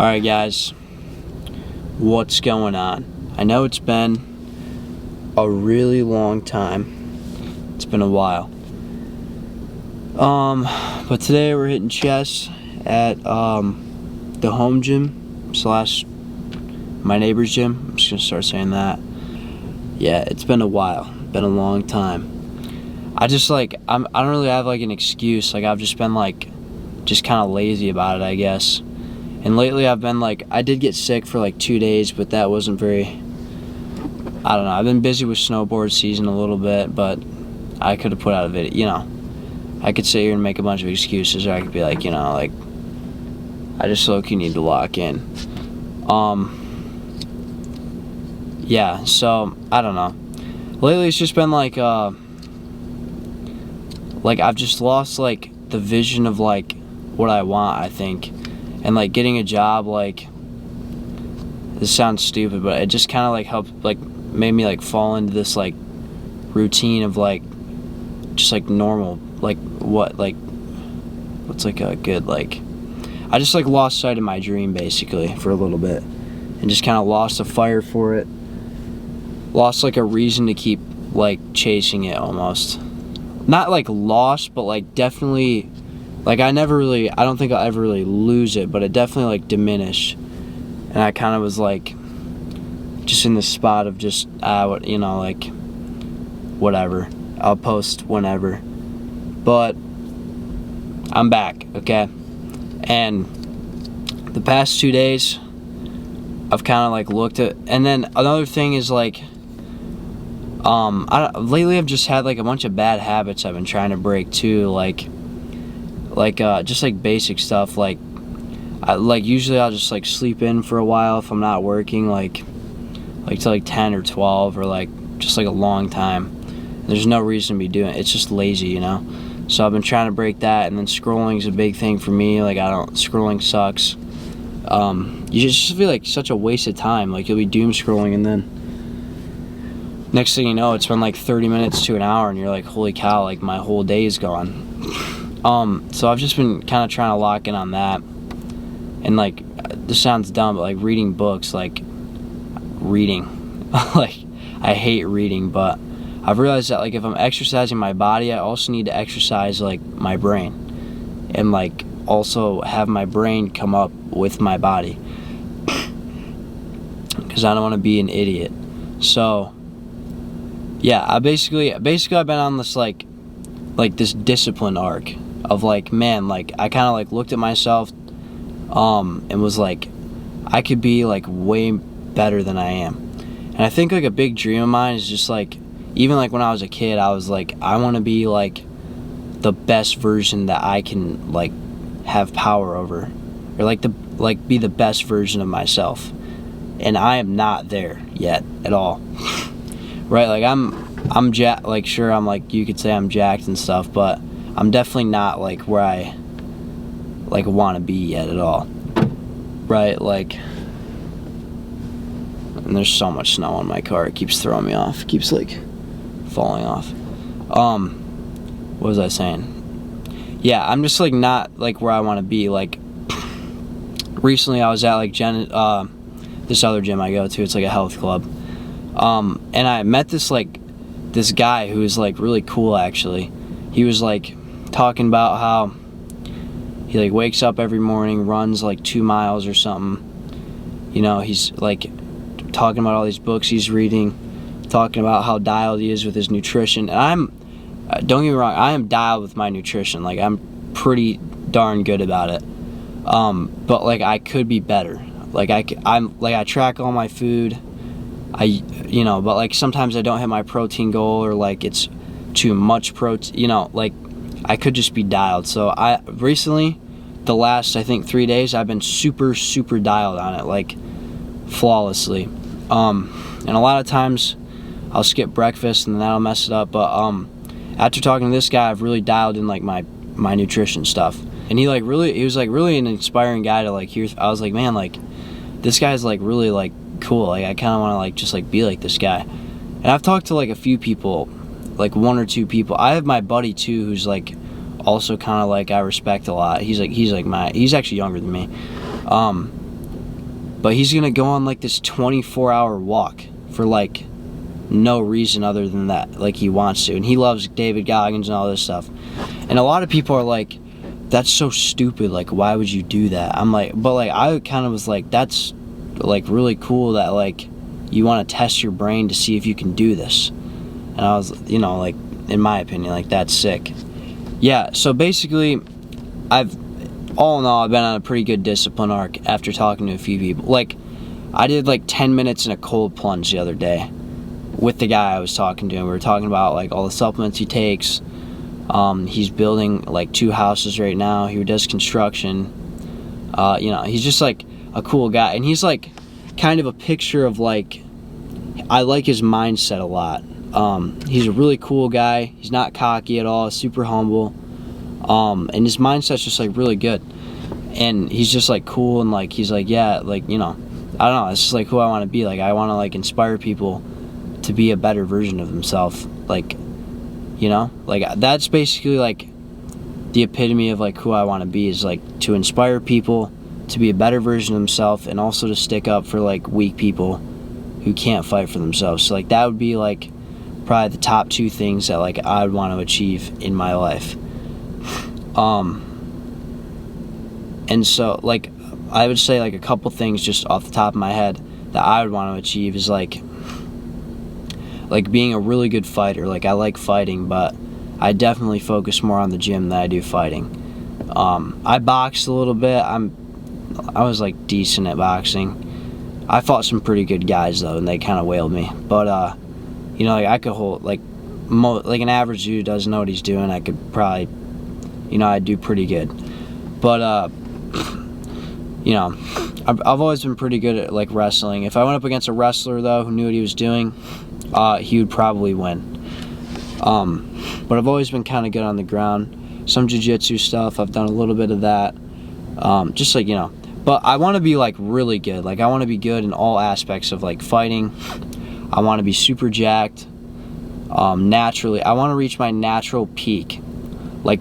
Alright guys, what's going on? I know it's been a really long time. It's been a while. But today we're hitting chest at the home gym slash my neighbor's gym. I'm just gonna start saying that. Yeah, it's been a while. Been a long time. I don't really have like an excuse. Like I've just been like just kind of lazy about it, I guess. And lately I've been like, I did get sick for like 2 days, but that wasn't very, I don't know. I've been busy with snowboard season a little bit, but I could have put out a video, you know. I could sit here and make a bunch of excuses, or I could be like, you know, like, I just low-key need to lock in. Yeah, so, I don't know. Lately it's just been like I've just lost like the vision of like what I want, I think. And like getting a job, like, this sounds stupid, but it just kind of like helped, like made me like fall into this like routine of like just like normal, like what's like a good, like, I just like lost sight of my dream basically for a little bit and just kind of lost a fire for it, lost like a reason to keep like chasing it almost. Not like lost, but like definitely, like I don't think I'll ever really lose it, but it definitely like diminished. And I kind of was like just in the spot of just, you know, like whatever, I'll post whenever. But I'm back, okay? And the past 2 days I've kind of like looked at, and then another thing is like lately I've just had like a bunch of bad habits I've been trying to break too, like just like basic stuff, like usually I'll just like sleep in for a while if I'm not working, like to like 10 or 12, or like just like a long time. There's no reason to be doing it. It's just lazy, you know. So I've been trying to break that. And then scrolling is a big thing for me. Like scrolling sucks. You just feel like such a waste of time. Like you'll be doom scrolling, and then next thing you know, it's been like 30 minutes to an hour, and you're like, holy cow, like my whole day is gone. So I've just been kind of trying to lock in on that. And like, this sounds dumb, but like reading books, like reading, like I hate reading, but I've realized that like if I'm exercising my body, I also need to exercise like my brain, and like also have my brain come up with my body, because I don't want to be an idiot. So yeah, I basically I've been on this like this discipline arc of like, man, like I kind of like looked at myself and was like, I could be like way better than I am. And I think like a big dream of mine is just like, even like when I was a kid, I was like, I want to be like the best version that I can like have power over, or like be the best version of myself. And I am not there yet at all. Right? Like I'm jacked, like sure, I'm like, you could say I'm jacked and stuff, but I'm definitely not like where I like want to be yet at all. Right? Like, and there's so much snow on my car, it keeps throwing me off. It keeps like falling off. What was I saying? Yeah, I'm just like not like where I want to be. Like recently I was at like this other gym I go to, it's like a health club. And I met this guy who was like really cool actually. He was like talking about how he like wakes up every morning, runs like 2 miles or something. You know, he's like talking about all these books he's reading, talking about how dialed he is with his nutrition. And don't get me wrong, I am dialed with my nutrition. Like I'm pretty darn good about it. But like I could be better. Like I track all my food. You know, but like sometimes I don't hit my protein goal, or like it's too much protein, you know, like I could just be dialed. So I recently, the last I think 3 days, I've been super dialed on it, like flawlessly. And a lot of times I'll skip breakfast and that'll mess it up, but after talking to this guy, I've really dialed in like my nutrition stuff. And he was like really an inspiring guy to like hear. I was like, man, like this guy's like really like cool. Like I kind of want to like just like be like this guy. And I've talked to like a few people, like 1 or 2 people. I have my buddy too, who's like also kind of like I respect a lot. He's actually younger than me. but he's gonna go on like this 24-hour walk for like no reason other than that, like he wants to, and he loves David Goggins and all this stuff. And a lot of people are like, that's so stupid, like why would you do that? I'm like, but like I kind of was like, that's like really cool that like you want to test your brain to see if you can do this. And I was, you know, like in my opinion, like that's sick. Yeah, so basically all in all, I've been on a pretty good discipline arc after talking to a few people. Like I did like 10 minutes in a cold plunge the other day with the guy I was talking to, and we were talking about like all the supplements he takes. He's building like 2 houses right now. He does construction. You know, he's just like a cool guy, and he's like kind of a picture of like, I like his mindset a lot. He's a really cool guy. He's not cocky at all, super humble. And his mindset's just like really good. And he's just like cool, and like he's like, yeah, like, you know, I don't know, it's just like who I want to be. Like I want to like inspire people to be a better version of themselves. Like, you know, like that's basically like the epitome of like who I want to be, is like to inspire people to be a better version of themselves, and also to stick up for like weak people who can't fight for themselves. So like that would be like probably the top 2 things that like I would want to achieve in my life. And so like I would say like a couple things just off the top of my head that I would want to achieve is like being a really good fighter. Like I like fighting, but I definitely focus more on the gym than I do fighting. I boxed a little bit. I was like decent at boxing. I fought some pretty good guys though, and they kind of whaled me. But you know, like I could hold like an average dude doesn't know what he's doing. I could probably, you know, I'd do pretty good. But you know, I've always been pretty good at like wrestling. If I went up against a wrestler though who knew what he was doing, he would probably win. But I've always been kind of good on the ground. Some jiu-jitsu stuff, I've done a little bit of that. Just like, you know, but I want to be like really good. Like I want to be good in all aspects of like fighting. I want to be super jacked. Naturally, I want to reach my natural peak. I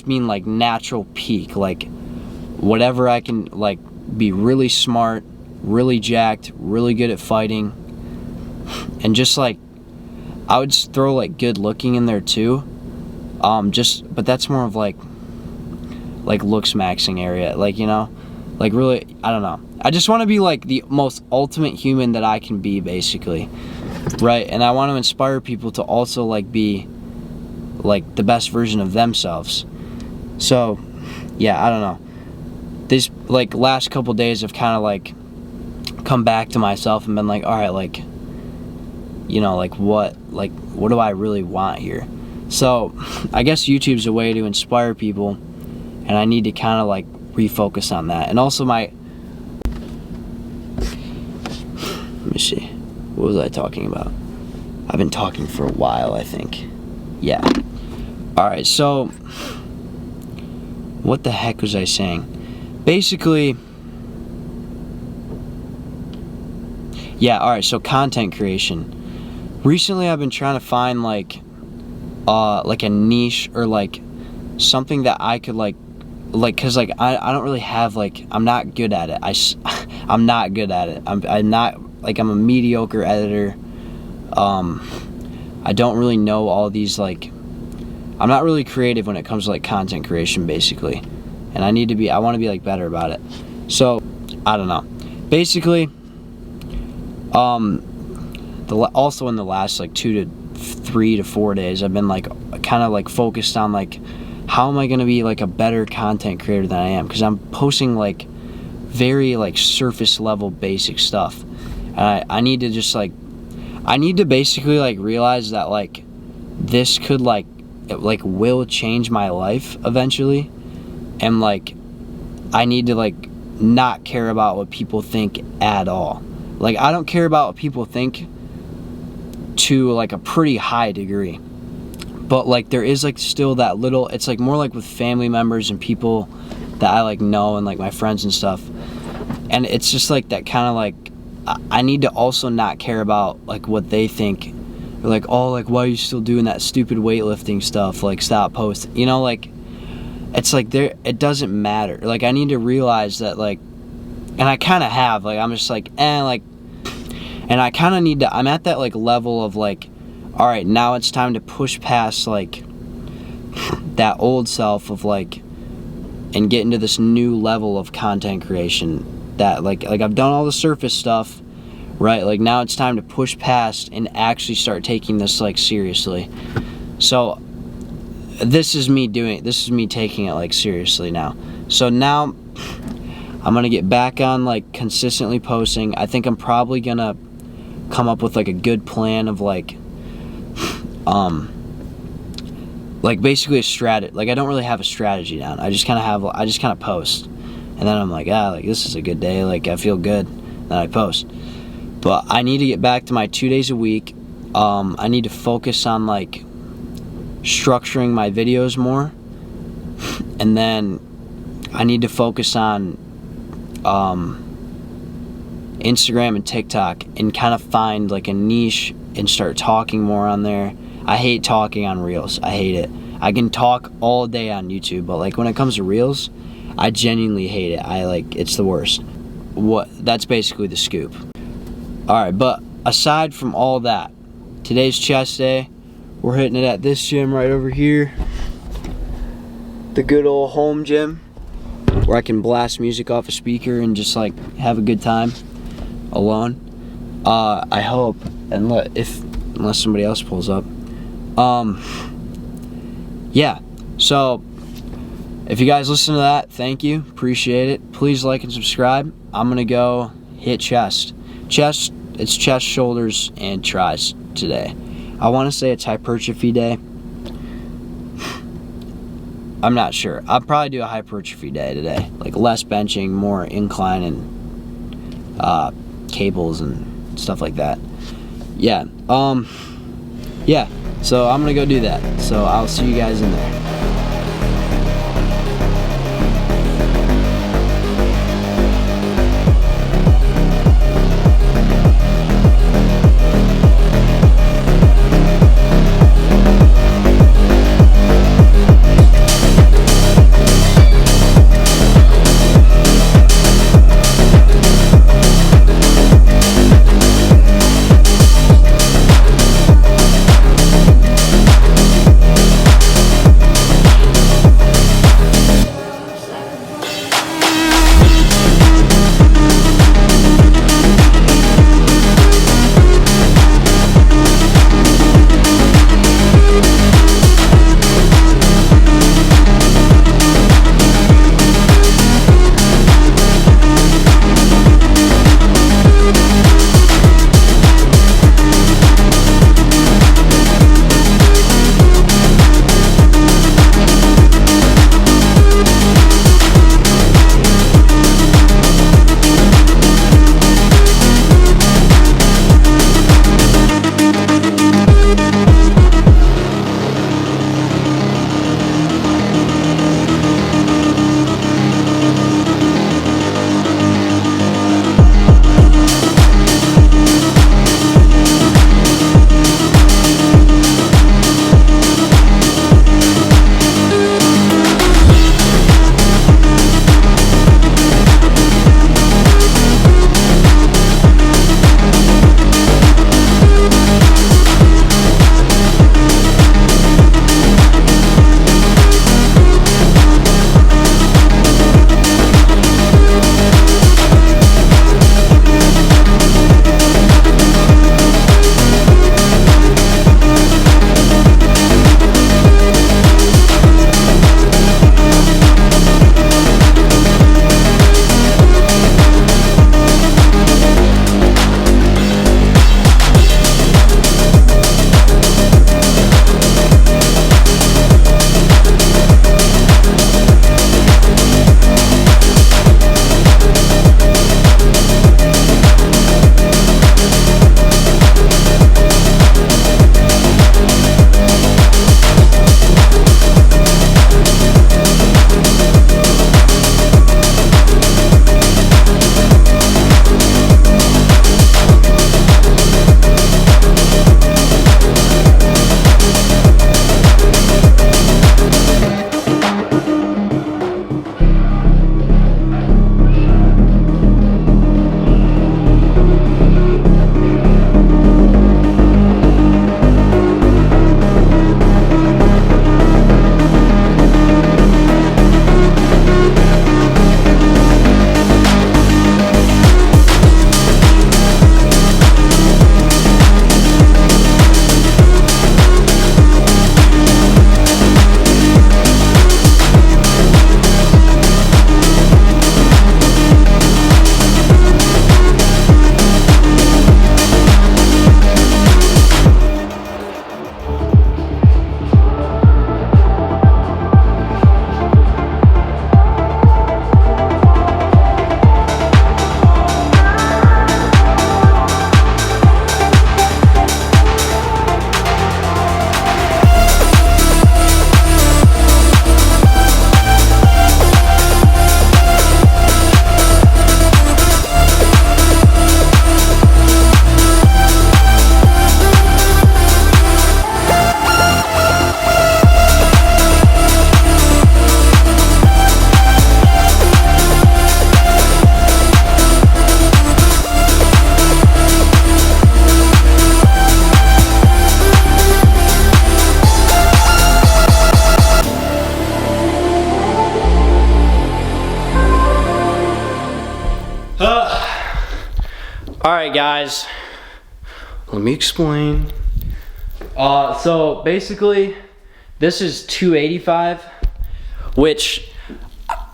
mean like natural peak. Like whatever I can, like be really smart, really jacked, really good at fighting. And just like I would throw like good looking in there too. But that's more of like looks maxing area, like, you know, like really, I don't know. I just want to be like the most ultimate human that I can be, basically, right? And I want to inspire people to also like be like the best version of themselves. So yeah, I don't know. These like last couple days have kind of like come back to myself and been like, all right, like, you know, like what do I really want here? So I guess YouTube's a way to inspire people, and I need to kind of like refocus on that. And also let me see, what was I talking about? I've been talking for a while, I think. Yeah. Alright, so what the heck was I saying? Basically, yeah, alright, so content creation. Recently I've been trying to find like a niche, or like something that I could like cause like I don't really have like, I'm not good at it. I'm not good at it. I'm not, like, I'm a mediocre editor. I don't really know all these, like, I'm not really creative when it comes to like content creation, basically. And I want to be like better about it. So I don't know. Basically, also in the last like 2 to 3 to 4 days, I've been like kind of like focused on like, how am I going to be like a better content creator than I am? Because I'm posting like very like surface level basic stuff. I need to just like, I need to basically like realize that like this could like, it like will change my life eventually. And like, I need to like not care about what people think at all. Like, I don't care about what people think to like a pretty high degree. But like there is like still that little, it's like more like with family members and people that I like know, and like my friends and stuff. And it's just like that kind of like, I need to also not care about like what they think. They're like, oh, like, why are you still doing that stupid weightlifting stuff? Like, stop posting, you know, like, it's like it doesn't matter. Like, I need to realize that like and I kind of have, like, I'm just like, like, and I kind of need to, I'm at that, like, level of, like, all right, now it's time to push past, like, that old self of, like, and get into this new level of content creation that, like I've done all the surface stuff, right? Like, now it's time to push past and actually start taking this, like, seriously. So this is me taking it, like, seriously now. So now I'm gonna get back on, like, consistently posting. I think I'm probably gonna come up with, like, a good plan of, like basically a strategy. Like, I don't really have a strategy down. I just kind of post, and then I'm like, like, this is a good day, like, I feel good, then I post. But I need to get back to my 2 days a week. I need to focus on, like, structuring my videos more, and then I need to focus on Instagram and TikTok and kind of find, like, a niche and start talking more on there. I hate talking on Reels. I hate it. I can talk all day on YouTube, but, like, when it comes to Reels, I genuinely hate it. It's the worst. That's basically the scoop. Alright, but aside from all that, today's chest day. We're hitting it at this gym right over here. The good old home gym, where I can blast music off a speaker and just, like, have a good time alone. I hope, unless somebody else pulls up. Yeah, so if you guys listen to that, thank you, appreciate it. Please like and subscribe. I'm gonna go hit chest. It's chest, shoulders, and tris today. I want to say it's hypertrophy day. I'm not sure. I'll probably do a hypertrophy day today, like less benching, more incline and cables and stuff like that. Yeah. Yeah. So I'm gonna go do that. So I'll see you guys in there. Alright guys, let me explain. So basically, this is 285, which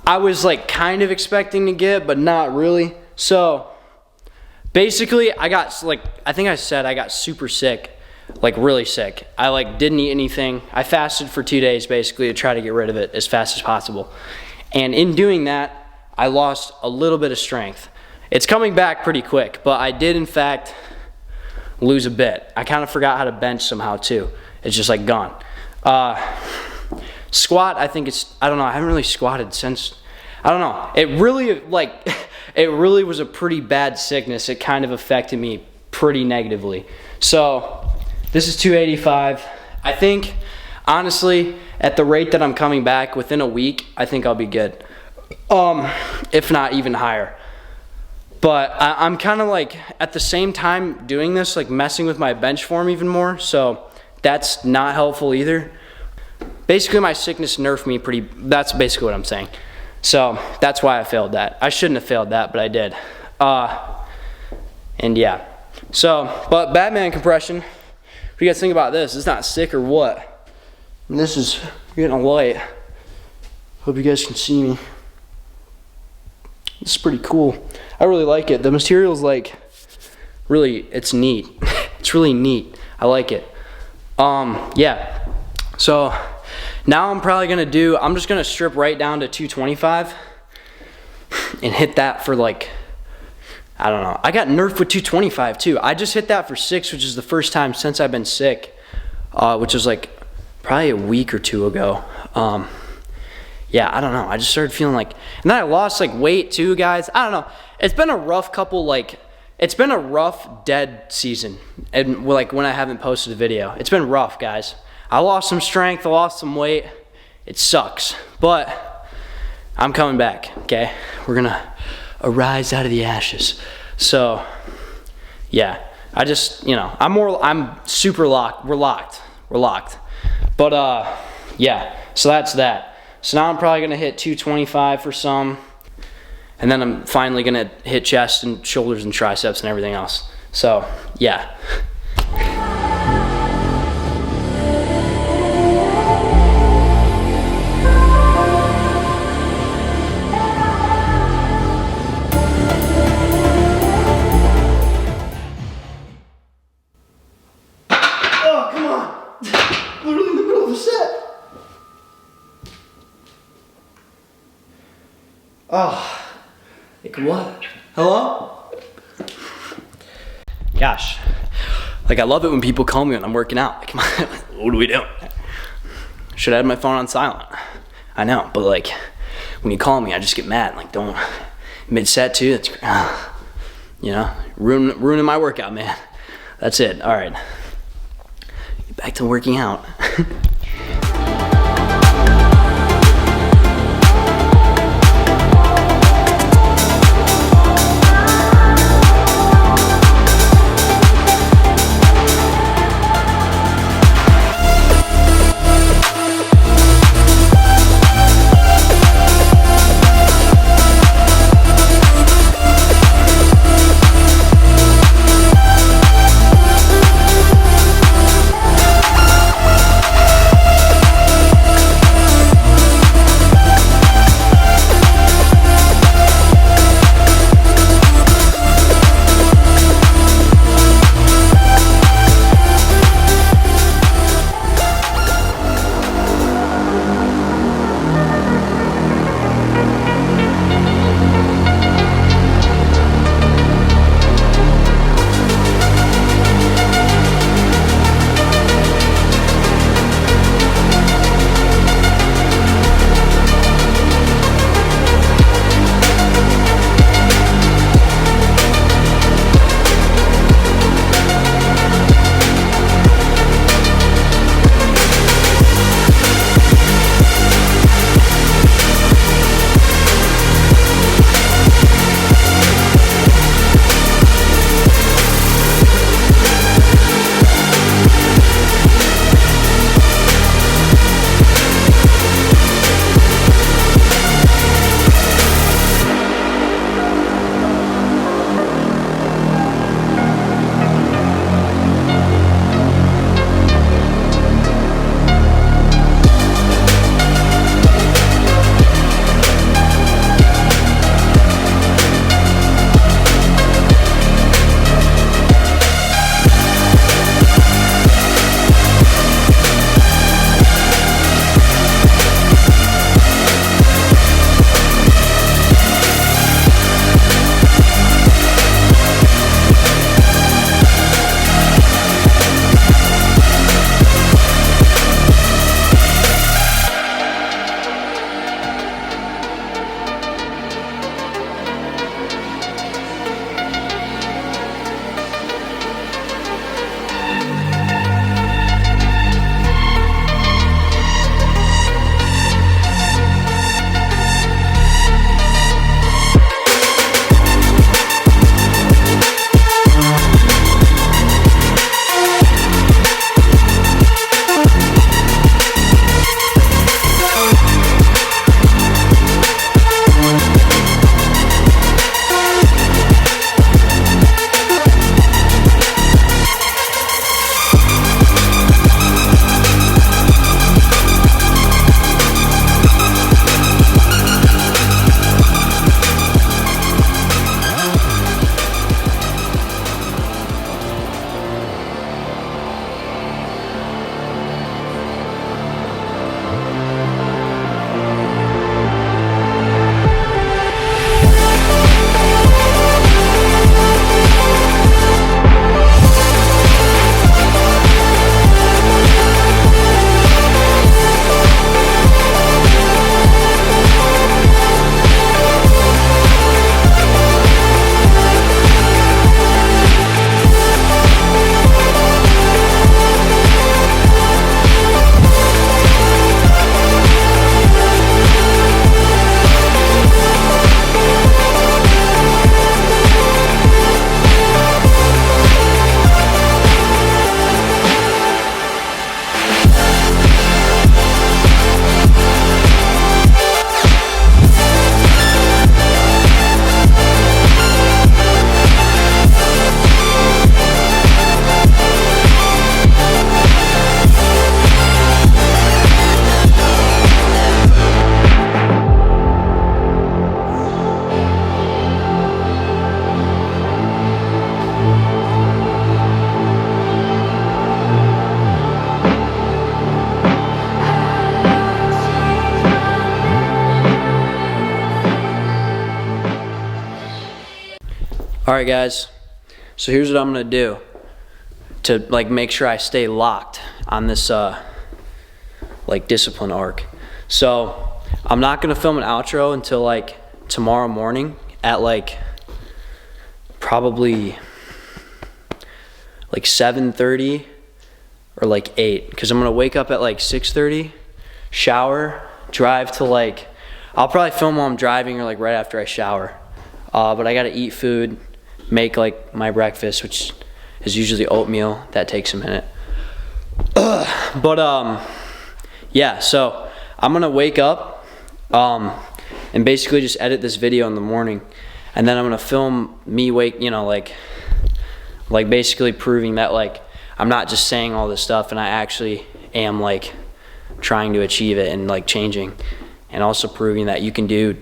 I was like kind of expecting to get, but not really. So basically, I think I said I got super sick, like really sick. I like didn't eat anything. I fasted for 2 days basically to try to get rid of it as fast as possible. And in doing that, I lost a little bit of strength. It's coming back pretty quick, but I did in fact lose a bit. I kind of forgot how to bench somehow too. It's just like gone. Squat, I think I don't know, I haven't really squatted since, I don't know. It really like, it really was a pretty bad sickness. It kind of affected me pretty negatively. So this is 285. I think, honestly, at the rate that I'm coming back within a week, I think I'll be good. If not even higher. But I'm kind of like, at the same time doing this, like messing with my bench form even more. So that's not helpful either. Basically my sickness nerfed me that's basically what I'm saying. So that's why I failed that. I shouldn't have failed that, but I did. And yeah. So, but Batman compression, what do you guys think about this? It's not sick or what? And this is, you're getting a light. Hope you guys can see me. It's pretty cool. I really like it. The material's like, really, it's neat. It's really neat. I like it. Yeah. So now I'm probably gonna I'm just gonna strip right down to 225 and hit that for like, I don't know. I got nerfed with 225 too. I just hit that for 6, which is the first time since I've been sick, which was like probably a week or 2 ago. Yeah, I don't know. I just started feeling like, and then I lost like weight too, guys. I don't know. It's been a rough it's been a rough dead season. And like when I haven't posted a video, it's been rough, guys. I lost some strength, I lost some weight. It sucks, but I'm coming back, okay? We're gonna arise out of the ashes. So, yeah, I just, you know, I'm super locked. We're locked. But yeah, so that's that. So now I'm probably gonna hit 225 for some, and then I'm finally gonna hit chest and shoulders and triceps and everything else. So, yeah. Oh, come on! Literally in the middle of the set. Oh, like what? Hello? Gosh, like I love it when people call me when I'm working out. Like, what do we do? Should I have my phone on silent? I know, but like when you call me, I just get mad. Like, don't mid-set too. That's you know, ruining my workout, man. That's it. All right, get back to working out. Alright guys, so here's what I'm gonna do to like make sure I stay locked on this like discipline arc. So I'm not gonna film an outro until like tomorrow morning at like probably like 7:30 or like 8, because I'm gonna wake up at like 6:30, shower, drive to like, I'll probably film while I'm driving or like right after I shower. But I gotta eat food, make like my breakfast, which is usually oatmeal. That takes a minute. Yeah, so I'm gonna wake up and basically just edit this video in the morning, and then I'm gonna film me like basically proving that like I'm not just saying all this stuff and I actually am like trying to achieve it and like changing, and also proving that you can do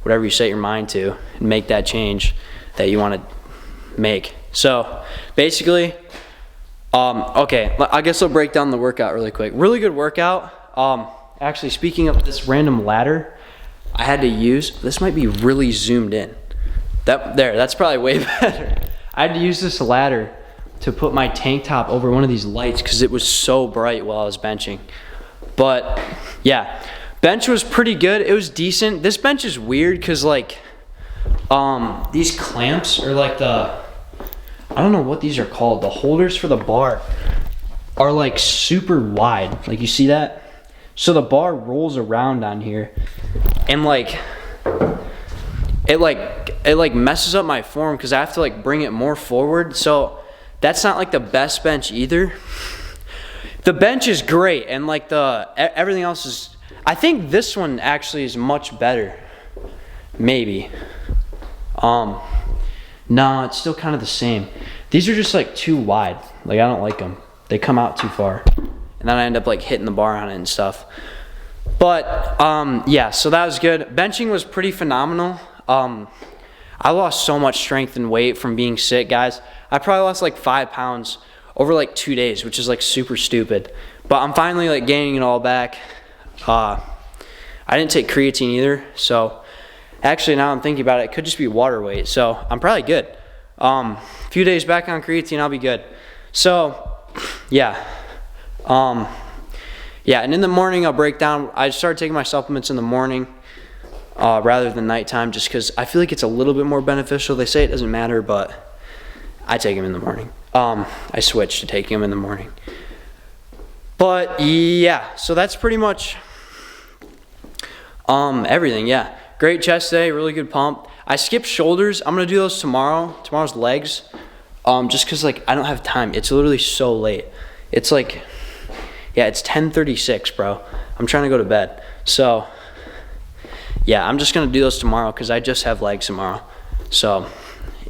whatever you set your mind to and make that change that you want to make. So basically, okay, I guess I'll break down the workout really quick. Really good workout. Actually, speaking of this random ladder I had to use, this might be really zoomed in. That's probably way better. I had to use this ladder to put my tank top over one of these lights because it was so bright while I was benching. But yeah, bench was pretty good. It was decent. This bench is weird because like these clamps are like I don't know what these are called. The holders for the bar are like super wide. Like you see that? So the bar rolls around on here, and like it messes up my form because I have to like bring it more forward. So that's not like the best bench either. The bench is great, and like everything else is, I think this one actually is much better. Maybe. No, it's still kind of the same. These are just like too wide. Like I don't like them. They come out too far. And then I end up like hitting the bar on it and stuff. But yeah, so that was good. Benching was pretty phenomenal. I lost so much strength and weight from being sick, guys. I probably lost like 5 pounds over like 2 days, which is like super stupid. But I'm finally like gaining it all back. I didn't take creatine either, so actually now I'm thinking about it, it could just be water weight. So I'm probably good. A few days back on creatine, I'll be good. So yeah. Yeah, and in the morning I'll break down. I started taking my supplements in the morning rather than nighttime, just because I feel like it's a little bit more beneficial. They say it doesn't matter, but I take them in the morning. I switched to taking them in the morning. But yeah, so that's pretty much everything. Yeah, great chest day, really good pump. I skipped shoulders. I'm gonna do those tomorrow. Tomorrow's legs, just because like I don't have time. It's literally so late. It's like, yeah, it's 10:36, bro. I'm trying to go to bed. So yeah, I'm just gonna do those tomorrow because I just have legs tomorrow. So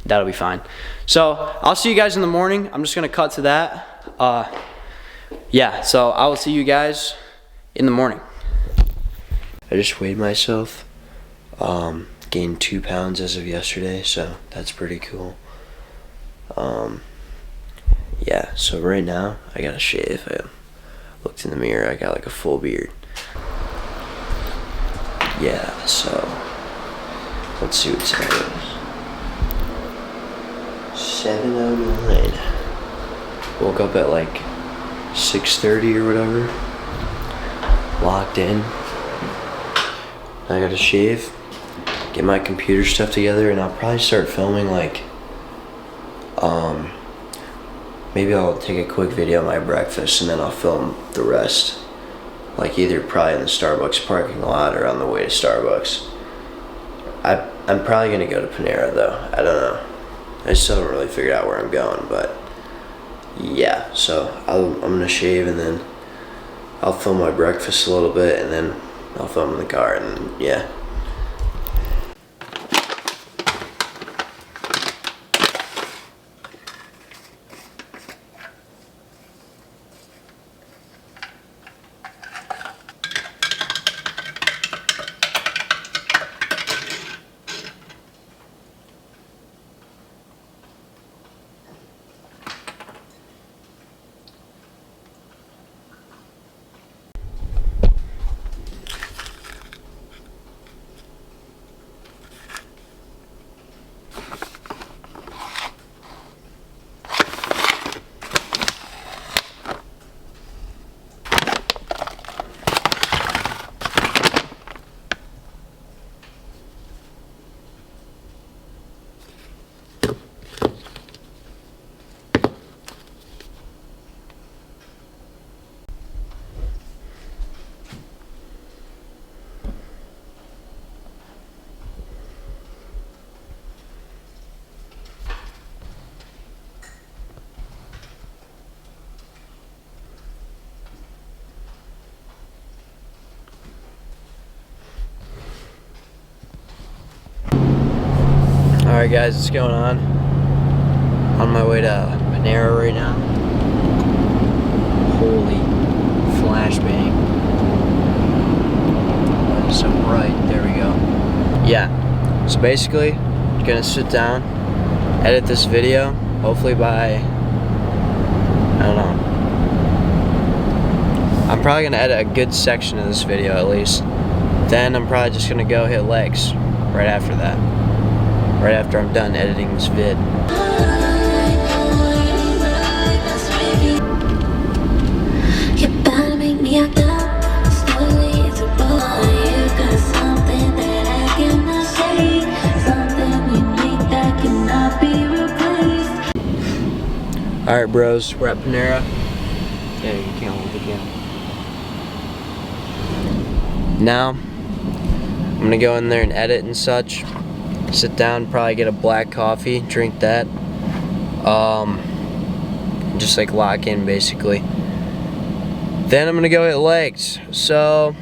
that'll be fine. So I'll see you guys in the morning. I'm just gonna cut to that. Yeah, so I will see you guys in the morning. I just weighed myself. Gained 2 pounds as of yesterday, so that's pretty cool. Yeah, so right now I gotta shave. I looked in the mirror, I got like a full beard. Yeah, so let's see what time it is. 7:09. Woke up at like 6:30 or whatever. Locked in. I gotta shave, get my computer stuff together, and I'll probably start filming like maybe I'll take a quick video of my breakfast and then I'll film the rest, like either probably in the Starbucks parking lot or on the way to Starbucks. I'm probably gonna go to Panera though. I don't know, I still haven't really figured out where I'm going, but yeah, so I'm gonna shave and then I'll film my breakfast a little bit and then I'll film in the car, and then yeah. Alright guys, what's going on? On my way to Panera right now. Holy flashbang. That is so bright. There we go. Yeah, so basically, I'm gonna sit down, edit this video, hopefully by, I don't know. I'm probably gonna edit a good section of this video at least. Then I'm probably just gonna go hit legs right after that. Right after I'm done editing this vid. Alright bros, we're at Panera. Yeah, you can't hold the camera. Now, I'm gonna go in there and edit and such. Sit down, probably get a black coffee, drink that. Just like lock in basically. Then I'm gonna go hit legs. So,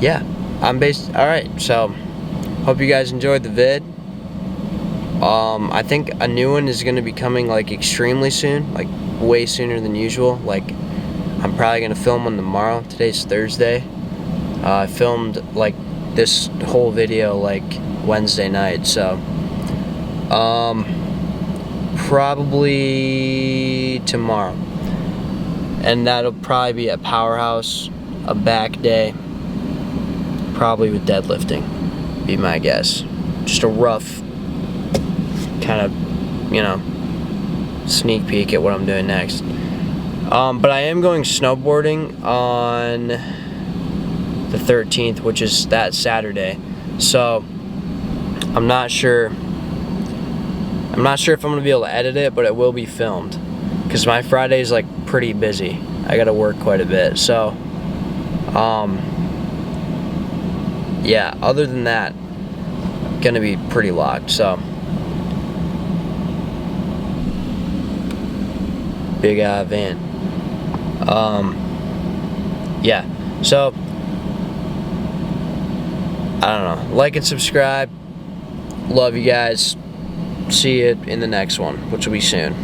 yeah, alright, so hope you guys enjoyed the vid. I think a new one is gonna be coming like extremely soon, like way sooner than usual. Like, I'm probably gonna film one tomorrow. Today's Thursday. I filmed like this whole video like Wednesday night, so probably tomorrow, and that'll probably be a powerhouse, a back day, probably with deadlifting, be my guess. Just a rough kind of, you know, sneak peek at what I'm doing next. But I am going snowboarding on the 13th, which is that Saturday. So I'm not sure if I'm gonna be able to edit it, but it will be filmed because my Friday is like pretty busy. I gotta work quite a bit. So yeah, other than that, gonna be pretty locked. So big van. Yeah, so I don't know. Like and subscribe. Love you guys. See you in the next one, which will be soon.